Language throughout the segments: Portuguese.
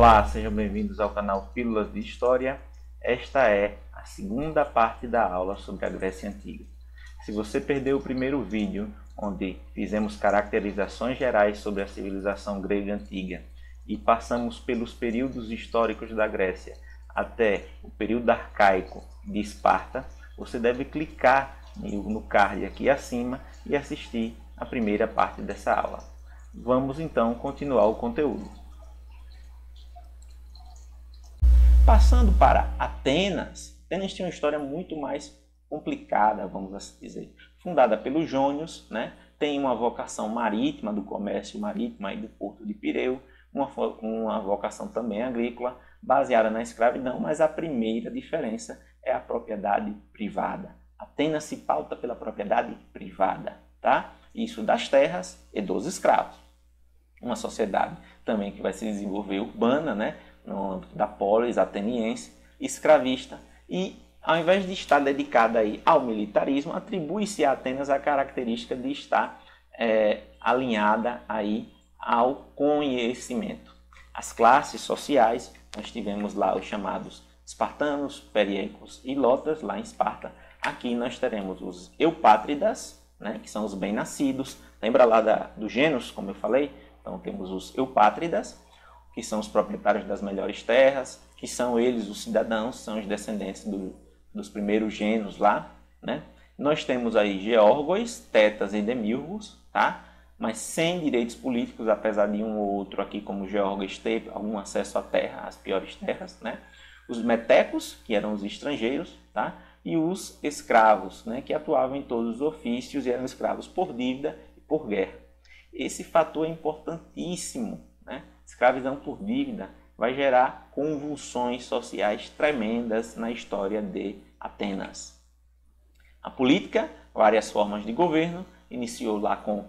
Olá, sejam bem-vindos ao canal Pílulas de História. Esta é a segunda parte da aula sobre a Grécia Antiga. Se você perdeu o primeiro vídeo, onde fizemos caracterizações gerais sobre a civilização grega antiga e passamos pelos períodos históricos da Grécia até o período arcaico de Esparta, você deve clicar no card aqui acima e assistir a primeira parte dessa aula. Vamos então continuar o conteúdo. Passando para Atenas, Atenas tinha uma história muito mais complicada, vamos assim dizer. Fundada pelos jônios, tem uma vocação marítima, do comércio marítimo aí do porto de Pireu, uma vocação também agrícola, baseada na escravidão, mas a primeira diferença é a propriedade privada. Atenas se pauta pela propriedade privada, tá? Isso das terras e dos escravos. Uma sociedade também que vai se desenvolver urbana, no âmbito da polis ateniense, escravista, e ao invés de estar dedicada aí ao militarismo, atribui-se a Atenas a característica de estar alinhada aí ao conhecimento. As classes sociais, nós tivemos lá os chamados espartanos, periecos e lotas, lá em Esparta. Aqui nós teremos os eupátridas, que são os bem-nascidos. Lembra lá dos gêneros, como eu falei? Então temos os eupátridas, que são os proprietários das melhores terras, que são eles os cidadãos, são os descendentes dos primeiros gêneros lá. Nós temos aí geórgos, tetas e demíurgos, tá? Mas sem direitos políticos, apesar de um ou outro aqui, como geórgos, ter algum acesso à terra, às piores terras. Os metecos, que eram os estrangeiros, tá? E os escravos, que atuavam em todos os ofícios e eram escravos por dívida e por guerra. Esse fator é importantíssimo, Escravidão por dívida vai gerar convulsões sociais tremendas na história de Atenas. A política, várias formas de governo, iniciou lá com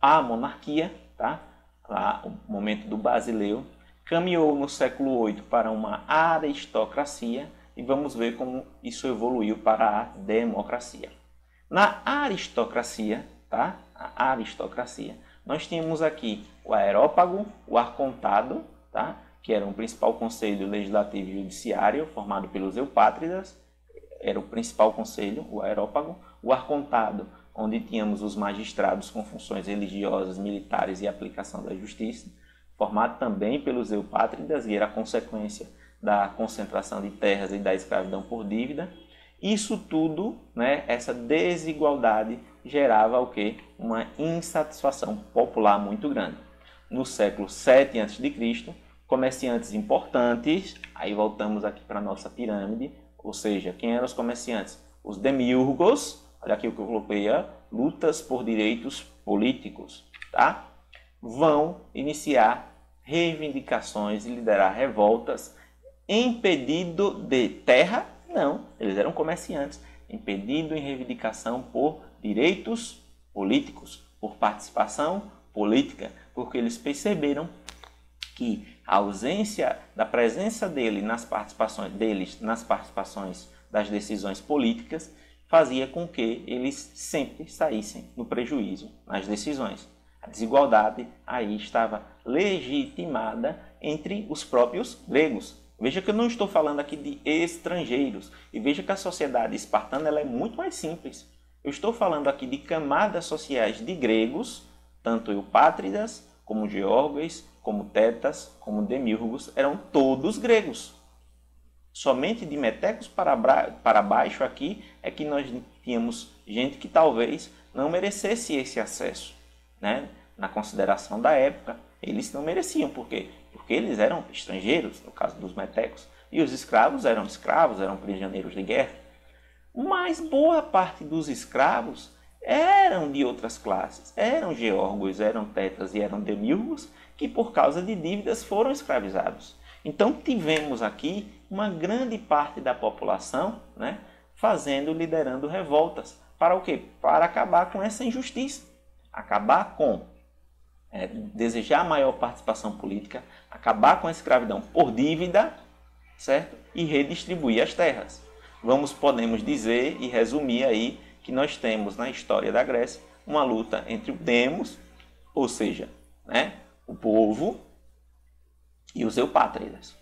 a monarquia, tá? Lá o momento do Basileu, caminhou no século VIII para uma aristocracia e vamos ver como isso evoluiu para a democracia. Na aristocracia, tá? A aristocracia, nós tínhamos aqui o aerópago, o arcontado, tá? Que era o principal conselho legislativo e judiciário, formado pelos eupátridas, era o principal conselho, o aerópago, o arcontado, onde tínhamos os magistrados com funções religiosas, militares e aplicação da justiça, formado também pelos eupátridas, e era consequência da concentração de terras e da escravidão por dívida. Isso tudo, essa desigualdade, gerava o quê? Uma insatisfação popular muito grande. No século VII a.C., comerciantes importantes, aí voltamos aqui para a nossa pirâmide, ou seja, quem eram os comerciantes? Os demíurgos, olha aqui o que eu coloquei, lutas por direitos políticos, tá? Vão iniciar reivindicações e liderar revoltas. Impedido de terra? Não, eles eram comerciantes. Impedido em reivindicação por direitos políticos, por participação política, porque eles perceberam que a ausência da presença deles nas participações das decisões políticas fazia com que eles sempre saíssem no prejuízo nas decisões. A desigualdade aí estava legitimada entre os próprios gregos. Veja que eu não estou falando aqui de estrangeiros. E veja que a sociedade espartana ela é muito mais simples. Eu estou falando aqui de camadas sociais de gregos, tanto eupátridas, como geórgos, como tetas, como demíurgos, eram todos gregos. Somente de metecos para baixo aqui é que nós tínhamos gente que talvez não merecesse esse acesso. Na consideração da época, eles não mereciam. Por quê? Porque eles eram estrangeiros, no caso dos metecos, e os escravos, eram prisioneiros de guerra. Mas boa parte dos escravos eram de outras classes, eram geórgos, eram tetas e eram demíurgos, que por causa de dívidas foram escravizados. Então tivemos aqui uma grande parte da população liderando revoltas. Para o quê? Para acabar com essa injustiça, acabar com desejar maior participação política, acabar com a escravidão por dívida, certo? E redistribuir as terras. Podemos dizer e resumir aí que nós temos na história da Grécia uma luta entre o demos, ou seja, o povo, e os eupátridas.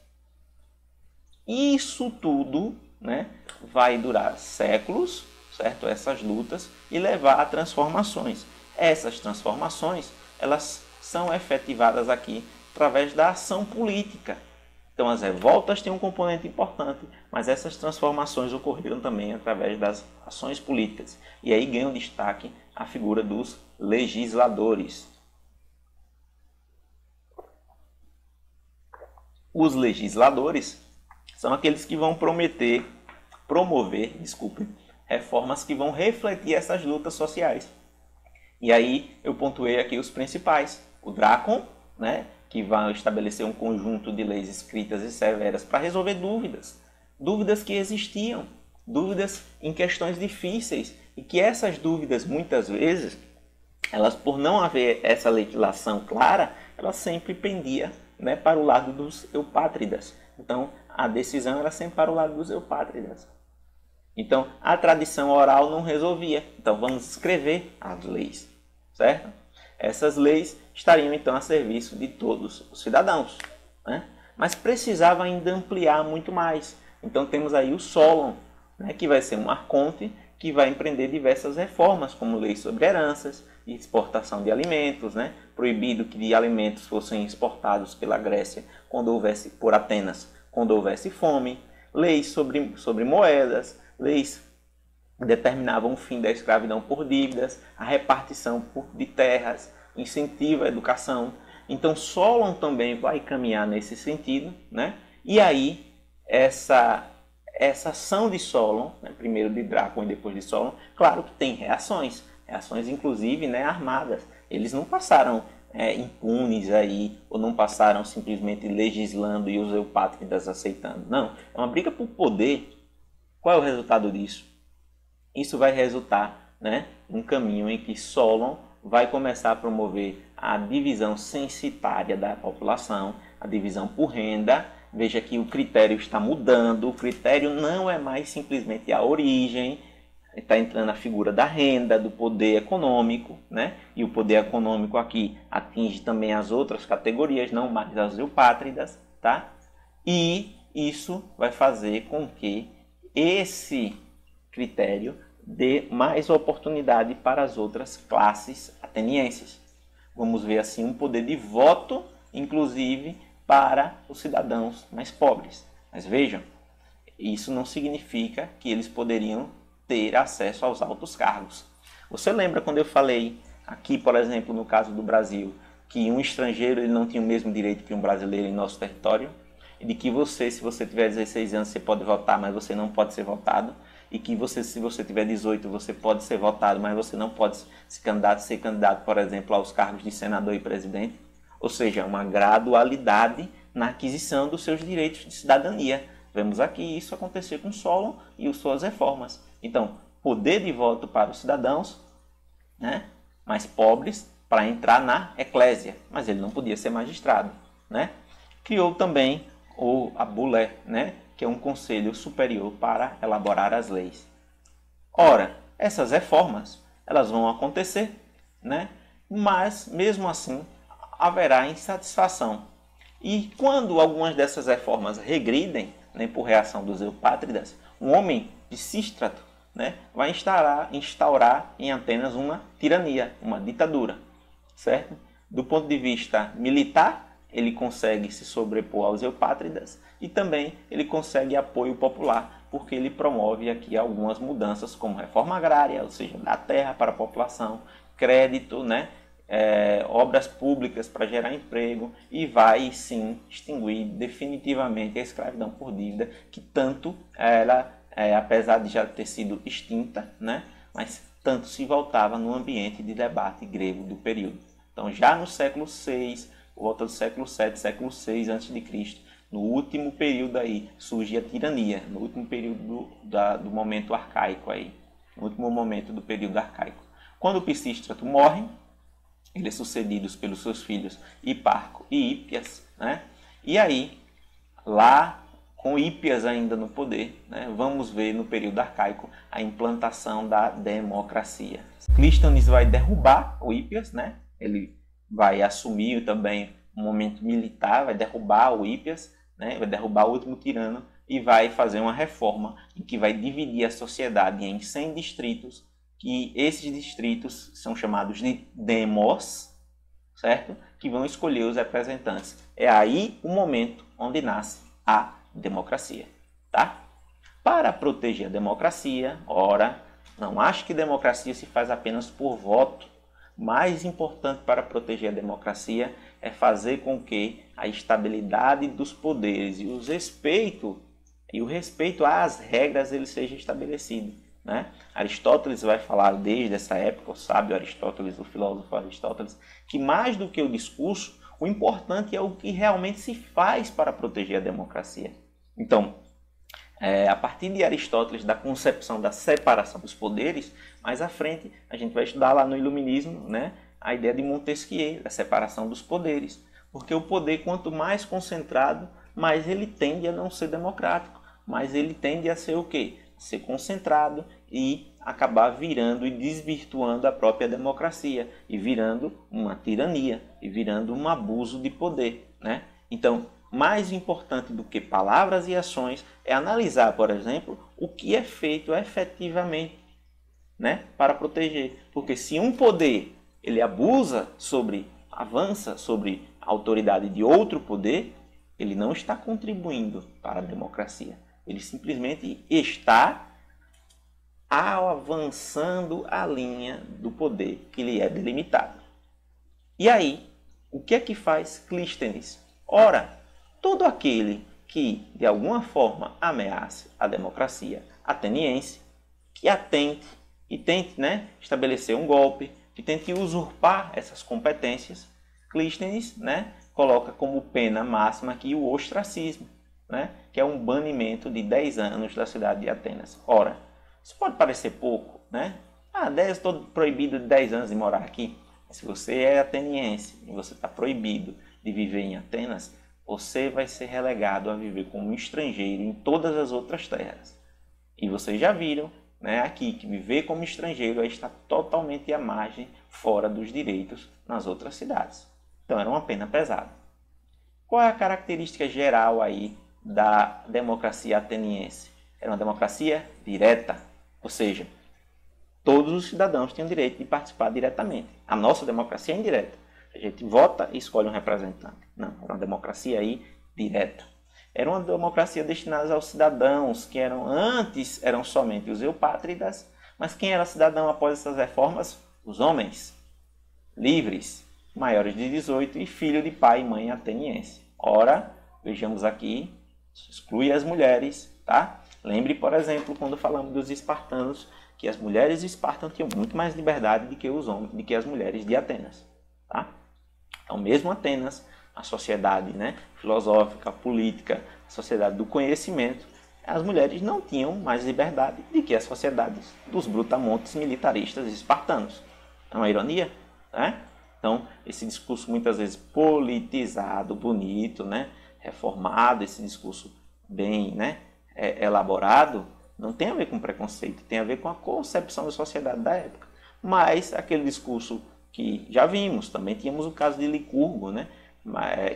Isso tudo, né, vai durar séculos, certo? Essas lutas, e levar a transformações. Essas transformações, elas são efetivadas aqui através da ação política. Então as revoltas têm um componente importante, mas essas transformações ocorreram também através das ações políticas. E aí ganha destaque a figura dos legisladores. Os legisladores são aqueles que vão promover, reformas que vão refletir essas lutas sociais. E aí eu pontuei aqui os principais. O Drácon, né, que vai estabelecer um conjunto de leis escritas e severas para resolver dúvidas que existiam, dúvidas em questões difíceis, e que essas dúvidas, muitas vezes, elas, por não haver essa legislação clara, ela sempre pendia, né, para o lado dos eupátridas. Então, a decisão era sempre para o lado dos eupátridas. Então, a tradição oral não resolvia. Então, vamos escrever as leis, certo? Essas leis estariam, então, a serviço de todos os cidadãos, né? Mas precisava ainda ampliar muito mais. Então, temos aí o Solon, né, que vai ser um arconte que vai empreender diversas reformas, como leis sobre heranças e exportação de alimentos, né? Proibido que alimentos fossem exportados pela Grécia por Atenas, quando houvesse fome, leis sobre moedas, leis que determinavam o fim da escravidão por dívidas, a repartição de terras, incentivo à educação. Então Solon também vai caminhar nesse sentido, né? E aí essa ação de Solon, né, primeiro de Drácon e depois de Solon, claro que tem reações inclusive, né, armadas. Eles não passaram impunes aí, ou não passaram simplesmente legislando e os eupátridas aceitando. Não, é uma briga por poder. Qual é o resultado disso? Isso vai resultar, né, num caminho em que Solon vai começar a promover a divisão censitária da população, a divisão por renda. Veja que o critério está mudando, o critério não é mais simplesmente a origem, está entrando a figura da renda, do poder econômico, né? E o poder econômico aqui atinge também as outras categorias, não mais as eupátridas, tá? E isso vai fazer com que esse critério dê mais oportunidade para as outras classes atenienses. Vamos ver assim um poder de voto, inclusive, para os cidadãos mais pobres. Mas vejam, isso não significa que eles poderiam ter acesso aos altos cargos. Você lembra quando eu falei aqui, por exemplo, no caso do Brasil, que um estrangeiro ele não tinha o mesmo direito que um brasileiro em nosso território? E de que você, se você tiver 16 anos, você pode votar, mas você não pode ser votado? E que você, se você tiver 18, você pode ser votado, mas você não pode ser candidato, por exemplo, aos cargos de senador e presidente? Ou seja, uma gradualidade na aquisição dos seus direitos de cidadania. Vemos aqui isso acontecer com Solon e suas reformas. Então, poder de voto para os cidadãos, né, mais pobres para entrar na eclésia, mas ele não podia ser magistrado, né? Criou também a bulé, né, que é um conselho superior para elaborar as leis. Ora, essas reformas, elas vão acontecer, né? Mas mesmo assim haverá insatisfação. E quando algumas dessas reformas regridem, né, por reação dos eupátridas, um homem Pisístrato, né, vai instaurar em Atenas uma tirania, uma ditadura, certo? Do ponto de vista militar, ele consegue se sobrepor aos eupátridas e também ele consegue apoio popular, porque ele promove aqui algumas mudanças como reforma agrária, ou seja, dar terra para a população, crédito, né, obras públicas para gerar emprego, e vai sim extinguir definitivamente a escravidão por dívida, que tanto ela, apesar de já ter sido extinta, né, mas tanto se voltava no ambiente de debate grego do período. Então já no século VI, por volta do século VII, século VI a.C., no último período aí, surge a tirania, no último período do momento arcaico aí, no último momento do período arcaico. Quando o Pisístrato morre, ele é sucedido pelos seus filhos Hiparco e Hípias, né? E aí, lá com Hípias ainda no poder, né, vamos ver no período arcaico a implantação da democracia. Clístenes vai derrubar o Hípias, né? Ele vai assumir também um momento militar, vai derrubar o Hípias, né? Vai derrubar o último tirano e vai fazer uma reforma em que vai dividir a sociedade em 100 distritos, que esses distritos são chamados de demos, certo? Que vão escolher os representantes. É aí o momento onde nasce a democracia, tá? Para proteger a democracia, ora, não acho que democracia se faz apenas por voto. Mais importante para proteger a democracia é fazer com que a estabilidade dos poderes e o respeito às regras ele seja estabelecido, né? Aristóteles vai falar desde essa época, o sábio Aristóteles, o filósofo Aristóteles, que mais do que o discurso, o importante é o que realmente se faz para proteger a democracia. Então, a partir de Aristóteles, da concepção da separação dos poderes, mais à frente a gente vai estudar lá no Iluminismo, né, a ideia de Montesquieu, da separação dos poderes. Porque o poder, quanto mais concentrado, mais ele tende a não ser democrático, mais ele tende a ser o quê? Ser concentrado e acabar virando e desvirtuando a própria democracia, e virando uma tirania, e virando um abuso de poder, né? Então, mais importante do que palavras e ações é analisar, por exemplo, o que é feito efetivamente, né, para proteger. Porque se um poder ele avança sobre a autoridade de outro poder, ele não está contribuindo para a democracia. Ele simplesmente está avançando a linha do poder que lhe é delimitado. E aí, o que é que faz Clístenes? Ora, todo aquele que, de alguma forma, ameace a democracia ateniense, que atente e tente, né, estabelecer um golpe, que tente usurpar essas competências, Clístenes, né, coloca como pena máxima aqui o ostracismo, né, que é um banimento de 10 anos da cidade de Atenas. Ora, isso pode parecer pouco, né? Estou proibido de 10 anos de morar aqui. Se você é ateniense e você está proibido de viver em Atenas, você vai ser relegado a viver como um estrangeiro em todas as outras terras. E vocês já viram, né, aqui que viver como estrangeiro aí está totalmente à margem, fora dos direitos nas outras cidades. Então era uma pena pesada. Qual é a característica geral aí da democracia ateniense? Era uma democracia direta, ou seja, todos os cidadãos tinham direito de participar diretamente. A nossa democracia é indireta. A gente vota e escolhe um representante. Não, era uma democracia aí direta. Era uma democracia destinada aos cidadãos que antes eram somente os eupátridas, mas quem era cidadão após essas reformas? Os homens livres, maiores de 18 e filho de pai e mãe ateniense. Ora, vejamos aqui, exclui as mulheres, tá? Lembre, por exemplo, quando falamos dos espartanos, que as mulheres de Esparta tinham muito mais liberdade do que os homens, do que as mulheres de Atenas, tá? Então, mesmo Atenas, a sociedade, né, filosófica, política, a sociedade do conhecimento, as mulheres não tinham mais liberdade do que as sociedades dos brutamontes militaristas espartanos. É uma ironia, né? Então, esse discurso muitas vezes politizado, bonito, né, reformado, esse discurso bem, né, elaborado, não tem a ver com preconceito, tem a ver com a concepção da sociedade da época. Mas aquele discurso que já vimos, também tínhamos o caso de Licurgo, né,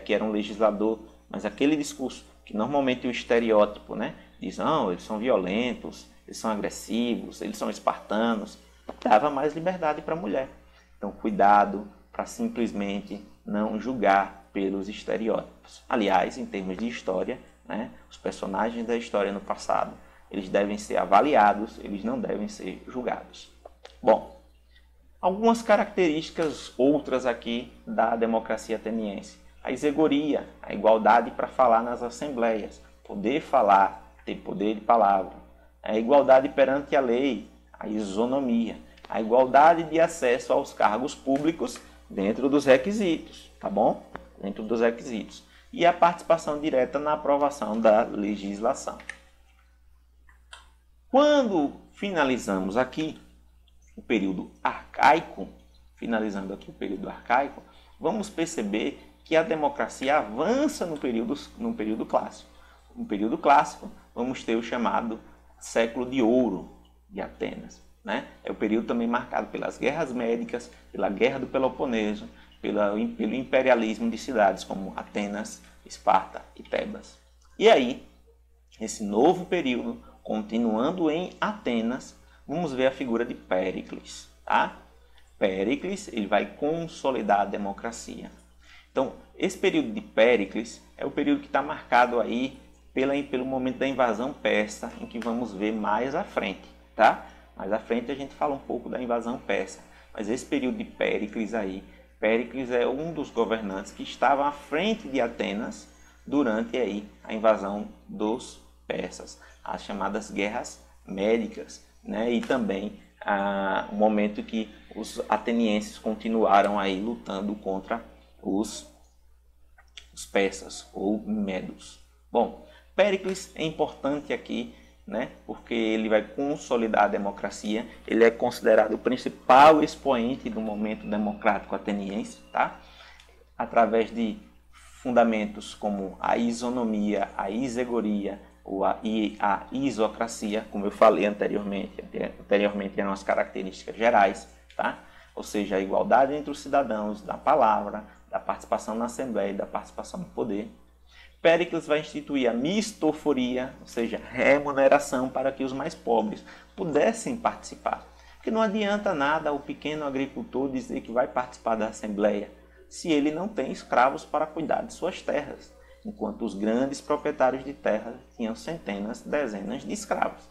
que era um legislador, mas aquele discurso que normalmente o estereótipo, né, diz, não, eles são violentos, eles são agressivos, eles são espartanos, dava mais liberdade para a mulher. Então, cuidado para simplesmente não julgar pelos estereótipos. Aliás, em termos de história, né, os personagens da história no passado, eles devem ser avaliados, eles não devem ser julgados. Bom, algumas características outras aqui da democracia ateniense. A isegoria, a igualdade para falar nas assembleias, poder falar, ter poder de palavra. A igualdade perante a lei, a isonomia, a igualdade de acesso aos cargos públicos dentro dos requisitos, tá bom? Dentro dos requisitos. E a participação direta na aprovação da legislação. Quando finalizamos aqui o período arcaico, vamos perceber que a democracia avança no período clássico. No período clássico, vamos ter o chamado século de ouro de Atenas, né? É o período também marcado pelas guerras médicas, pela guerra do Peloponeso, pelo imperialismo de cidades como Atenas, Esparta e Tebas. E aí, nesse novo período, continuando em Atenas, vamos ver a figura de Péricles. Tá? Péricles ele vai consolidar a democracia. Então, esse período de Péricles é o período que está marcado aí pelo momento da invasão persa, em que vamos ver mais à frente. Tá? Mais à frente a gente fala um pouco da invasão persa. Mas esse período de Péricles aí, Péricles é um dos governantes que estava à frente de Atenas durante aí a invasão dos persas, as chamadas guerras médicas, né? E também o momento que os atenienses continuaram aí lutando contra os persas ou medos. Bom, Péricles é importante aqui, né? Porque ele vai consolidar a democracia, ele é considerado o principal expoente do momento democrático ateniense, tá? Através de fundamentos como a isonomia, a isegoria e a isocracia, como eu falei anteriormente eram as características gerais, tá? Ou seja, a igualdade entre os cidadãos, da palavra, da participação na Assembleia e da participação no poder. Péricles vai instituir a mistoforia, ou seja, remuneração para que os mais pobres pudessem participar. Porque não adianta nada o pequeno agricultor dizer que vai participar da Assembleia se ele não tem escravos para cuidar de suas terras, enquanto os grandes proprietários de terra tinham centenas, dezenas de escravos.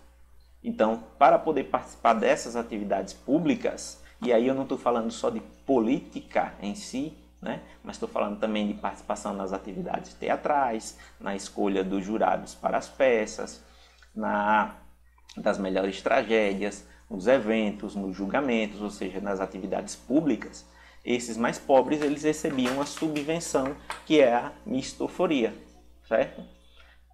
Então, para poder participar dessas atividades públicas, e aí eu não estou falando só de política em si, né? Mas estou falando também de participação nas atividades teatrais, na escolha dos jurados para as peças, das melhores tragédias, nos eventos, nos julgamentos, ou seja, nas atividades públicas. Esses mais pobres eles recebiam a subvenção, que é a mistoforia, certo?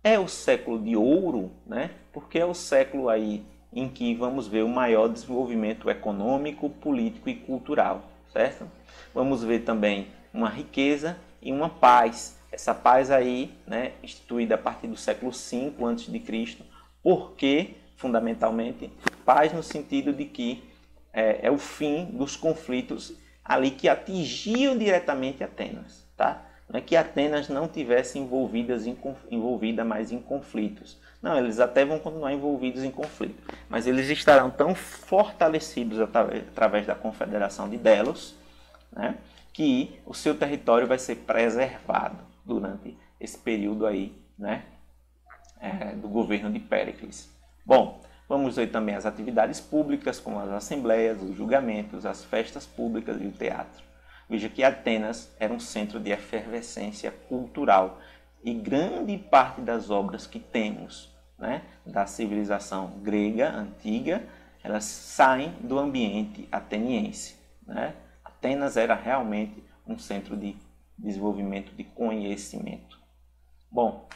É o século de ouro, né? Porque é o século aí em que vamos ver o maior desenvolvimento econômico, político e cultural, certo? Vamos ver também uma riqueza e uma paz. Essa paz aí, né, instituída a partir do século V a.C., porque, fundamentalmente, paz no sentido de que é o fim dos conflitos ali que atingiam diretamente Atenas. Tá? Não é que Atenas não tivesse envolvida mais em conflitos. Não, eles até vão continuar envolvidos em conflitos, mas eles estarão tão fortalecidos através da Confederação de Delos, né, que o seu território vai ser preservado durante esse período aí, né, do governo de Péricles. Bom, vamos ver também as atividades públicas, como as assembleias, os julgamentos, as festas públicas e o teatro. Veja que Atenas era um centro de efervescência cultural e grande parte das obras que temos, né, da civilização grega antiga, elas saem do ambiente ateniense, né? Atenas era realmente um centro de desenvolvimento de conhecimento. Bom,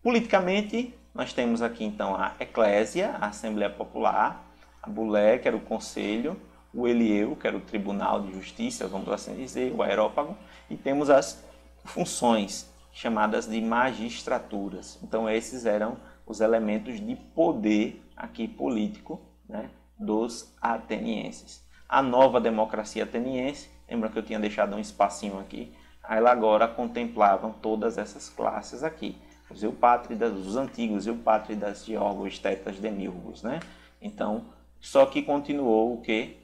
politicamente, nós temos aqui então a Eclésia, a Assembleia Popular, a Bulé, que era o Conselho, o Elieu, que era o Tribunal de Justiça, vamos assim dizer, o Aerópago, e temos as funções chamadas de magistraturas. Então esses eram os elementos de poder aqui político, né, dos atenienses. A nova democracia ateniense, lembra que eu tinha deixado um espacinho aqui, ela agora contemplavam todas essas classes aqui. Os eupátridas, os antigos eupátridas, geórgos, tetas, demíurgos, né? Então, só que continuou o quê?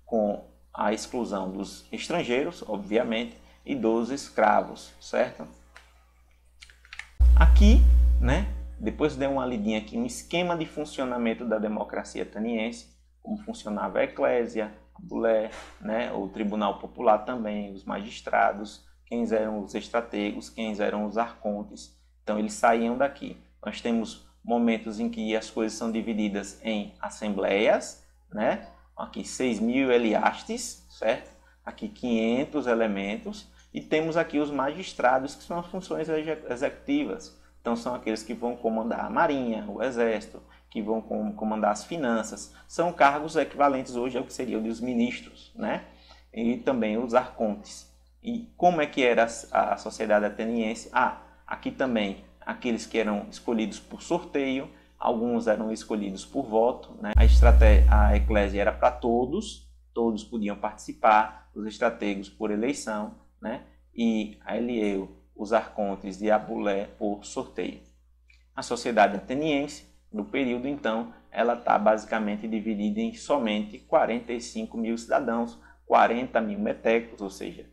Com a exclusão dos estrangeiros, obviamente, e dos escravos, certo? Aqui, né? Depois dei uma lidinha aqui, um esquema de funcionamento da democracia ateniense, como funcionava a Eclésia, a Bulé, né? O Tribunal Popular também, os magistrados, quem eram os estrategos, quem eram os arcontes. Então, eles saíam daqui. Nós temos momentos em que as coisas são divididas em assembleias, né? Aqui 6.000 eliastes, certo? Aqui 500 elementos. E temos aqui os magistrados, que são as funções executivas. Então, são aqueles que vão comandar a marinha, o exército, que vão comandar as finanças. São cargos equivalentes hoje ao que seriam os ministros, né? E também os arcontes. E como é que era a sociedade ateniense? Aqui também, aqueles que eram escolhidos por sorteio, alguns eram escolhidos por voto, né? A Eclésia era para todos, todos podiam participar, os estrategos por eleição, né? E a Elieu, os arcontes e Abulé por sorteio. A sociedade ateniense, no período, então, ela está basicamente dividida em somente 45 mil cidadãos, 40 mil metecos, ou seja,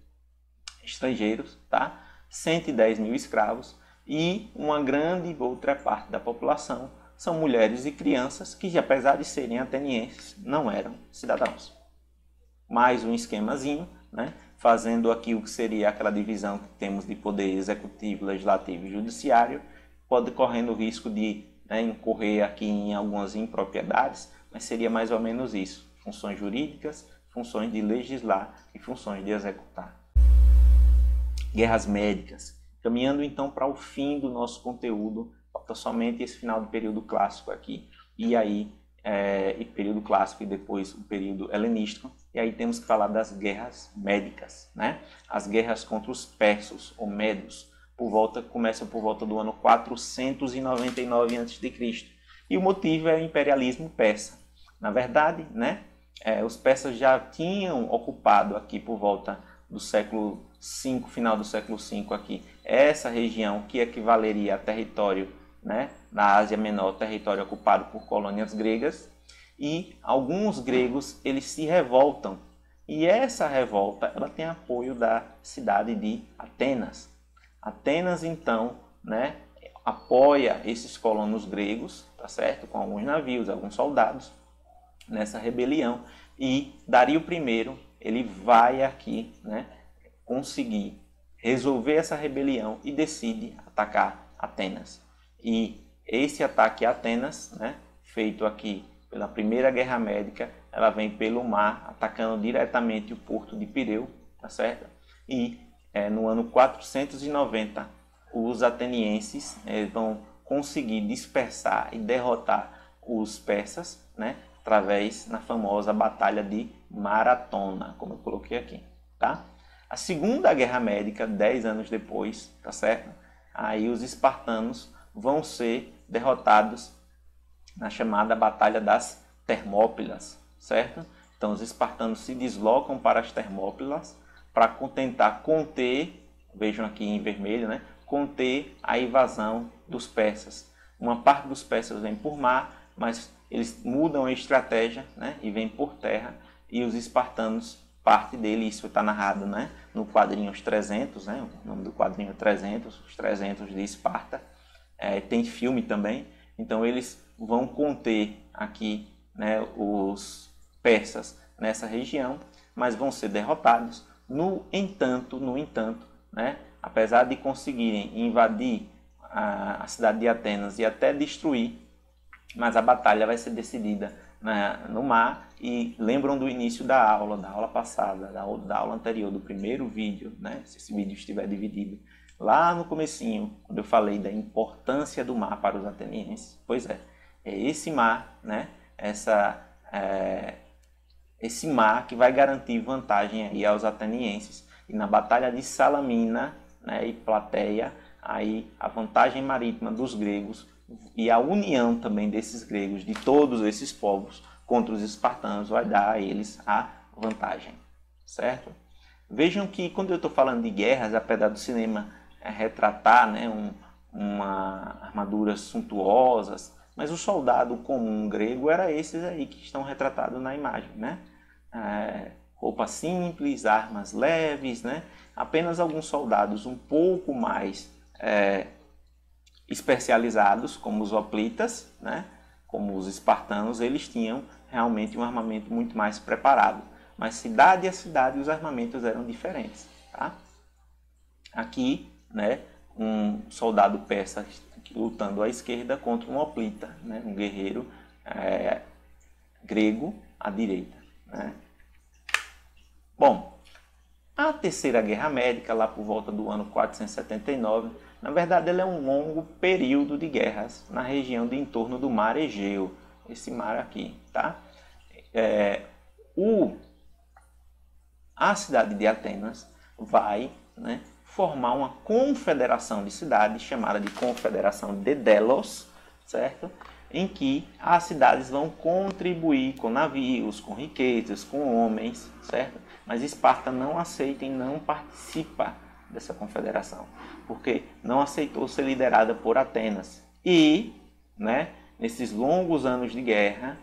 estrangeiros, tá? 110 mil escravos e uma grande outra parte da população são mulheres e crianças que, apesar de serem atenienses, não eram cidadãos. Mais um esquemazinho, né? Fazendo aqui o que seria aquela divisão que temos de poder executivo, legislativo e judiciário, pode correndo o risco de, né, incorrer aqui em algumas impropriedades, mas seria mais ou menos isso: funções jurídicas, funções de legislar e funções de executar. Guerras médicas. Caminhando então para o fim do nosso conteúdo, falta somente esse final do período clássico aqui, e aí e período clássico e depois o período helenístico, e aí temos que falar das guerras médicas, né? As guerras contra os persas ou medos começam por volta do ano 499 a.C. E o motivo é o imperialismo persa. Na verdade, né, os persas já tinham ocupado aqui por volta do século V, final do século V aqui, essa região que equivaleria a território, né, na Ásia Menor, território ocupado por colônias gregas, e alguns gregos eles se revoltam. E essa revolta ela tem apoio da cidade de Atenas. Atenas, então, né, apoia esses colonos gregos, tá certo? Com alguns navios, alguns soldados, nessa rebelião. E Dario I, ele vai aqui, né, conseguir resolver essa rebelião e decide atacar Atenas. E esse ataque a Atenas, né, feito aqui pela Primeira Guerra Médica, ela vem pelo mar, atacando diretamente o porto de Pireu, tá certo? E no ano 490, os atenienses vão conseguir dispersar e derrotar os persas, né, através na famosa Batalha de Maratona, como eu coloquei aqui, tá? A Segunda Guerra Médica, 10 anos depois, tá certo? Aí os espartanos vão ser derrotados na chamada Batalha das Termópilas, certo? Então os espartanos se deslocam para as Termópilas para tentar conter, vejam aqui em vermelho, né? Conter a invasão dos persas. Uma parte dos persas vem por mar, mas eles mudam a estratégia, né, e vêm por terra, e os espartanos, parte dele, isso está narrado, né, no quadrinho Os 300, né, o nome do quadrinho é 300, Os 300 de Esparta, tem filme também, então eles vão conter aqui, né, os persas nessa região, mas vão ser derrotados. No entanto, né, apesar de conseguirem invadir a cidade de Atenas e até destruir, mas a batalha vai ser decidida no mar. E lembram do início da aula passada, da aula anterior, do primeiro vídeo, né? Se esse vídeo estiver dividido, lá no comecinho, quando eu falei da importância do mar para os atenienses. Pois é esse mar, né? Esse mar que vai garantir vantagem aí aos atenienses. E na batalha de Salamina, né, e Plateia, aí a vantagem marítima dos gregos e a união também desses gregos, de todos esses povos, contra os espartanos, vai dar a eles a vantagem, certo? Vejam que quando eu estou falando de guerras, apesar do cinema retratar, né, uma armaduras suntuosas, mas o soldado comum grego era esses aí que estão retratados na imagem, né? Roupa simples, armas leves, né? Apenas alguns soldados um pouco mais especializados, como os hoplitas, né? Como os espartanos, eles tinham realmente um armamento muito mais preparado. Mas cidade a cidade os armamentos eram diferentes, tá? Aqui, né, um soldado persa lutando à esquerda contra um hoplita, né, um guerreiro grego à direita, né? Bom, a Terceira Guerra Médica, lá por volta do ano 479, na verdade ela é um longo período de guerras na região de entorno do Mar Egeu, esse mar aqui, tá? A cidade de Atenas vai, né, formar uma confederação de cidades chamada de Confederação de Delos, certo? em que as cidades vão contribuir com navios, com riquezas, com homens, certo? Mas Esparta não aceita e não participa dessa confederação, porque não aceitou ser liderada por Atenas. E, né, nesses longos anos de guerra,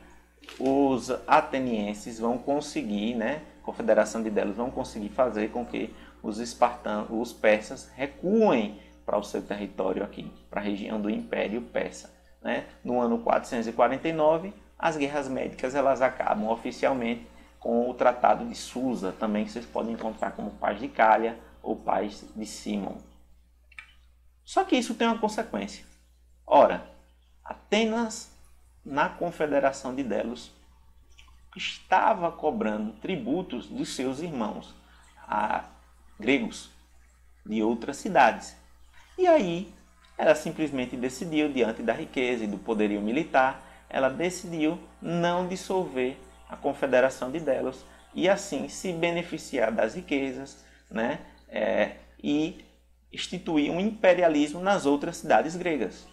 os atenienses vão conseguir, né, a confederação de Delos vão conseguir fazer com que os espartanos, os persas recuem para o seu território aqui, para a região do Império Persa. Né? No ano 449, as guerras médicas elas acabam oficialmente com o Tratado de Susa, também que vocês podem encontrar como Paz de Cália ou Paz de Simon. Só que isso tem uma consequência. Ora, Atenas, na Confederação de Delos, estava cobrando tributos dos seus irmãos gregos de outras cidades. E aí, ela simplesmente decidiu, diante da riqueza e do poderio militar, ela decidiu não dissolver a Confederação de Delos e assim se beneficiar das riquezas, né, e instituir um imperialismo nas outras cidades gregas.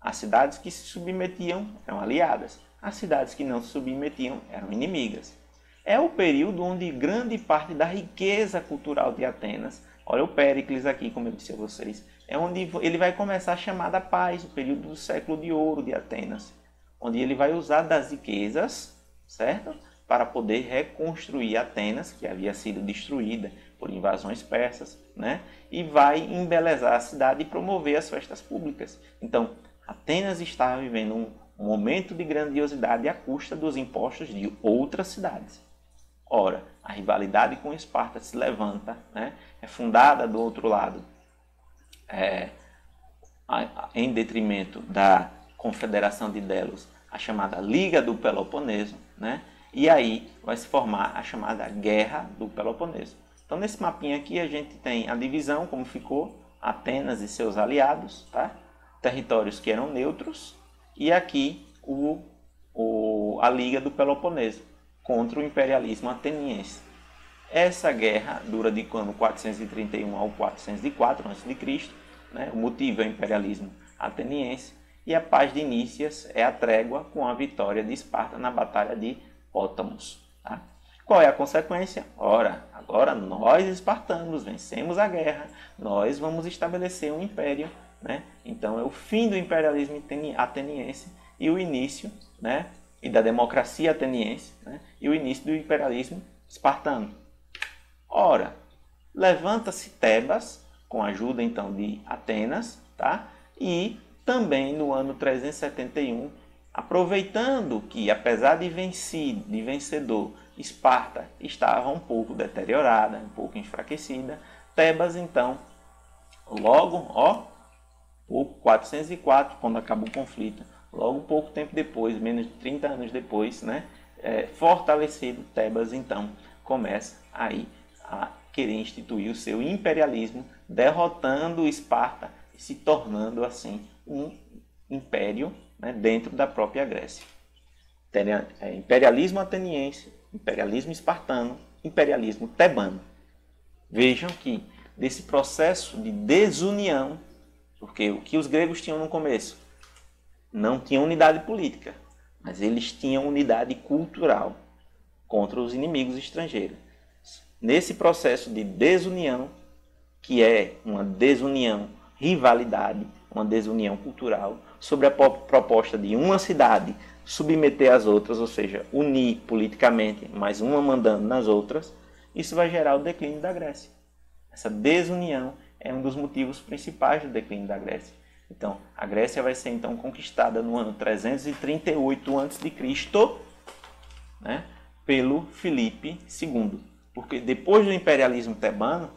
As cidades que se submetiam eram aliadas, as cidades que não se submetiam eram inimigas. É o período onde grande parte da riqueza cultural de Atenas, olha o Péricles aqui, como eu disse a vocês, é onde ele vai começar a chamada paz, o período do século de ouro de Atenas, onde ele vai usar das riquezas, certo? Para poder reconstruir Atenas, que havia sido destruída por invasões persas, né? E vai embelezar a cidade e promover as festas públicas. Então, Atenas estava vivendo um momento de grandiosidade à custa dos impostos de outras cidades. Ora, a rivalidade com Esparta se levanta, né? É fundada do outro lado, em detrimento da Confederação de Delos, a chamada Liga do Peloponeso, né? E aí vai se formar a chamada Guerra do Peloponeso. Então, nesse mapinha aqui, a gente tem a divisão, como ficou, Atenas e seus aliados, tá? Territórios que eram neutros, e aqui a Liga do Peloponeso, contra o imperialismo ateniense. Essa guerra dura de ano 431 ao 404 a.C., né? O motivo é o imperialismo ateniense, e a paz de Nícias é a trégua com a vitória de Esparta na Batalha de Pótamos. Tá? Qual é a consequência? Ora, agora nós espartanos vencemos a guerra, nós vamos estabelecer um império, né? Então é o fim do imperialismo ateniense e o início, né, e da democracia ateniense, né, e o início do imperialismo espartano. Ora, levanta-se Tebas, com a ajuda então de Atenas, tá? E também no ano 371, aproveitando que, apesar de vencedor, Esparta estava um pouco deteriorada, um pouco enfraquecida, Tebas então, logo, 404, quando acaba o conflito, logo pouco tempo depois, menos de 30 anos depois, né, fortalecido, Tebas então começa aí a querer instituir o seu imperialismo, derrotando Esparta e se tornando assim um império, né, dentro da própria Grécia. Imperialismo ateniense, imperialismo espartano, imperialismo tebano. Vejam que desse processo de desunião, porque o que os gregos tinham no começo? Não tinham unidade política, mas eles tinham unidade cultural contra os inimigos estrangeiros. Nesse processo de desunião, que é uma desunião, rivalidade, uma desunião cultural, sobre a proposta de uma cidade submeter as outras, ou seja, unir politicamente, mas uma mandando nas outras, isso vai gerar o declínio da Grécia. Essa desunião é um dos motivos principais do declínio da Grécia. Então, a Grécia vai ser então conquistada no ano 338 a.C., né, pelo Filipe II. Porque depois do imperialismo tebano,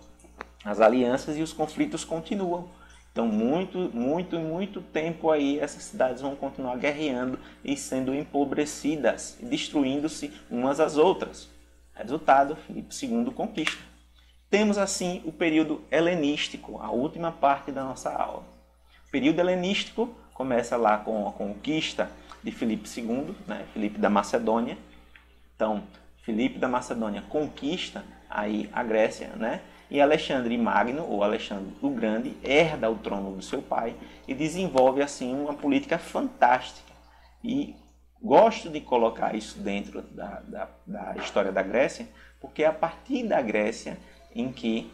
as alianças e os conflitos continuam. Então, muito tempo aí essas cidades vão continuar guerreando e sendo empobrecidas, destruindo-se umas às outras. Resultado, Filipe II conquista. Temos assim o período helenístico, a última parte da nossa aula. O período helenístico começa lá com a conquista de Filipe II, né, Filipe da Macedônia. Então, Filipe da Macedônia conquista aí a Grécia, né? E Alexandre Magno, ou Alexandre o Grande, herda o trono do seu pai e desenvolve assim uma política fantástica. E gosto de colocar isso dentro da história da Grécia, porque é a partir da Grécia em que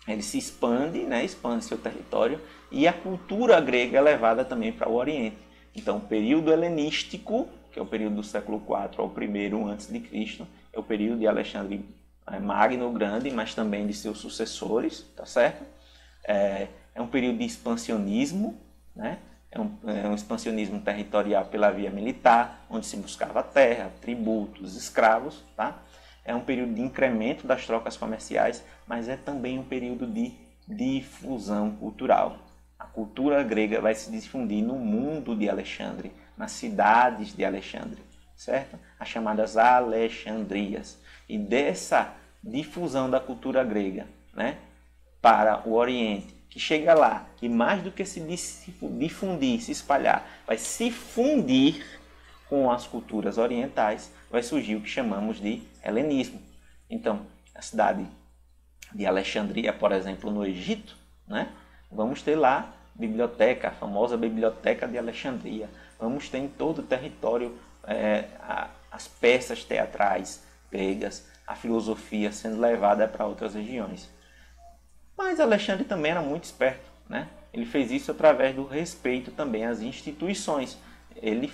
ele se expande, né, expande seu território, e a cultura grega é levada também para o Oriente. Então, o período helenístico, que é o período do século IV ao I a.C., é o período de Alexandre Magno o Grande, mas também de seus sucessores, tá certo? É um período de expansionismo, né? É um expansionismo territorial pela via militar, onde se buscava terra, tributos, escravos, tá? É um período de incremento das trocas comerciais, mas é também um período de difusão cultural. A cultura grega vai se difundir no mundo de Alexandre, nas cidades de Alexandre, certo? As chamadas Alexandrias. E dessa difusão da cultura grega, né, para o Oriente, que chega lá, e mais do que se difundir, se espalhar, vai se fundir com as culturas orientais, vai surgir o que chamamos de helenismo. Então, a cidade de Alexandria, por exemplo, no Egito, né, vamos ter lá biblioteca, a famosa Biblioteca de Alexandria. Vamos ter em todo o território as peças teatrais gregas, a filosofia sendo levada para outras regiões. Mas Alexandre também era muito esperto, né? Ele fez isso através do respeito também às instituições. Ele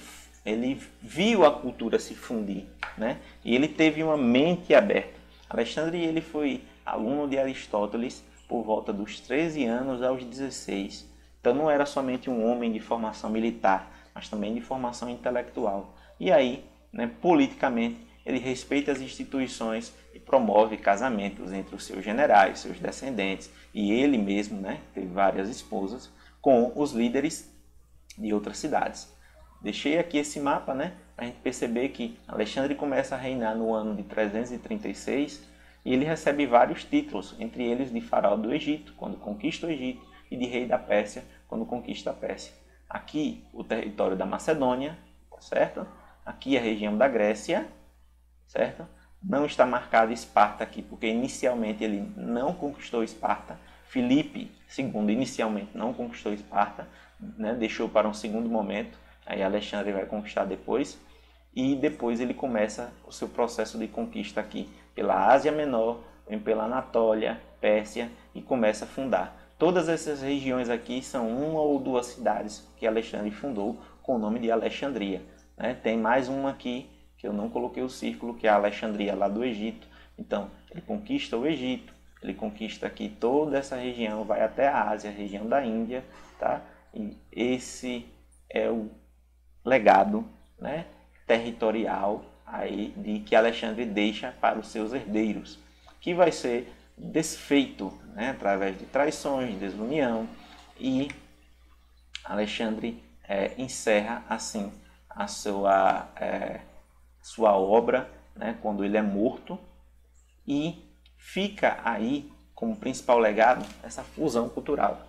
viu a cultura se fundir, né? E ele teve uma mente aberta. Alexandre ele foi aluno de Aristóteles por volta dos 13 anos aos 16. Então não era somente um homem de formação militar, mas também de formação intelectual. E aí, né, politicamente, ele respeita as instituições e promove casamentos entre os seus generais, seus descendentes, e ele mesmo, né, teve várias esposas, com os líderes de outras cidades. Deixei aqui esse mapa, né, para a gente perceber que Alexandre começa a reinar no ano de 336 e ele recebe vários títulos, entre eles de faraó do Egito, quando conquista o Egito, e de rei da Pérsia, quando conquista a Pérsia. Aqui o território da Macedônia, certo? Aqui a região da Grécia, certo? Não está marcado Esparta aqui, porque inicialmente ele não conquistou Esparta. Filipe II inicialmente não conquistou Esparta, né? Deixou para um segundo momento, aí Alexandre vai conquistar depois, e depois ele começa o seu processo de conquista aqui pela Ásia Menor, vem pela Anatólia, Pérsia, e começa a fundar. Todas essas regiões aqui são uma ou duas cidades que Alexandre fundou com o nome de Alexandria, né? Tem mais uma aqui, que eu não coloquei o círculo, que é a Alexandria lá do Egito. Então, ele conquista o Egito, ele conquista aqui toda essa região, vai até a Ásia, a região da Índia, tá? E esse é o legado, né, territorial aí de que Alexandre deixa para os seus herdeiros, que vai ser desfeito, né, através de traições, desunião, e Alexandre encerra assim a sua obra, né, quando ele é morto, e fica aí como principal legado essa fusão cultural.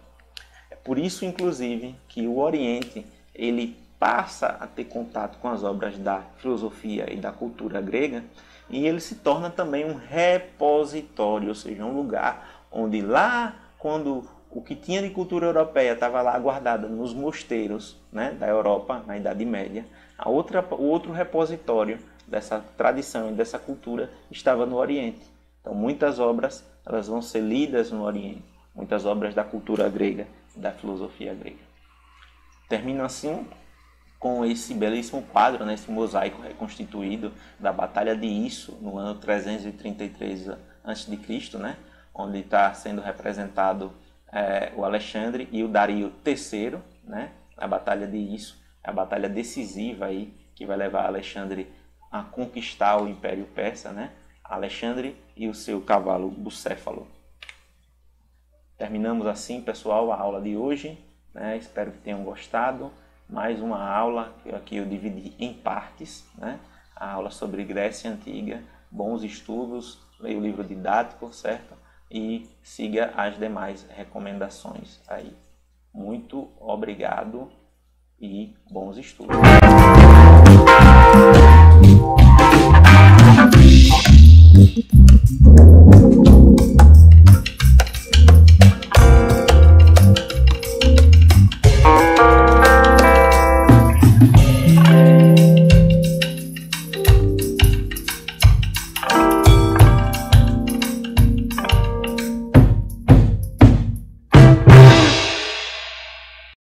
É por isso, inclusive, que o Oriente ele passa a ter contato com as obras da filosofia e da cultura grega, e ele se torna também um repositório, ou seja, um lugar onde lá, quando o que tinha de cultura europeia estava lá guardado nos mosteiros, né, da Europa, na Idade Média, o outro repositório dessa tradição e dessa cultura estava no Oriente. Então muitas obras elas vão ser lidas no Oriente, muitas obras da cultura grega, da filosofia grega. Termino assim com esse belíssimo quadro, né, esse mosaico reconstituído da Batalha de Isso, no ano 333 a.C., né, onde está sendo representado o Alexandre e o Dario III, né, a Batalha de Isso, a batalha decisiva aí, que vai levar Alexandre a conquistar o Império Persa, né, Alexandre e o seu cavalo Bucéfalo. Terminamos assim, pessoal, a aula de hoje, né, espero que tenham gostado. Mais uma aula que aqui eu dividi em partes, né? A aula sobre Grécia Antiga. Bons estudos, leia o livro didático, certo? E siga as demais recomendações aí. Muito obrigado e bons estudos.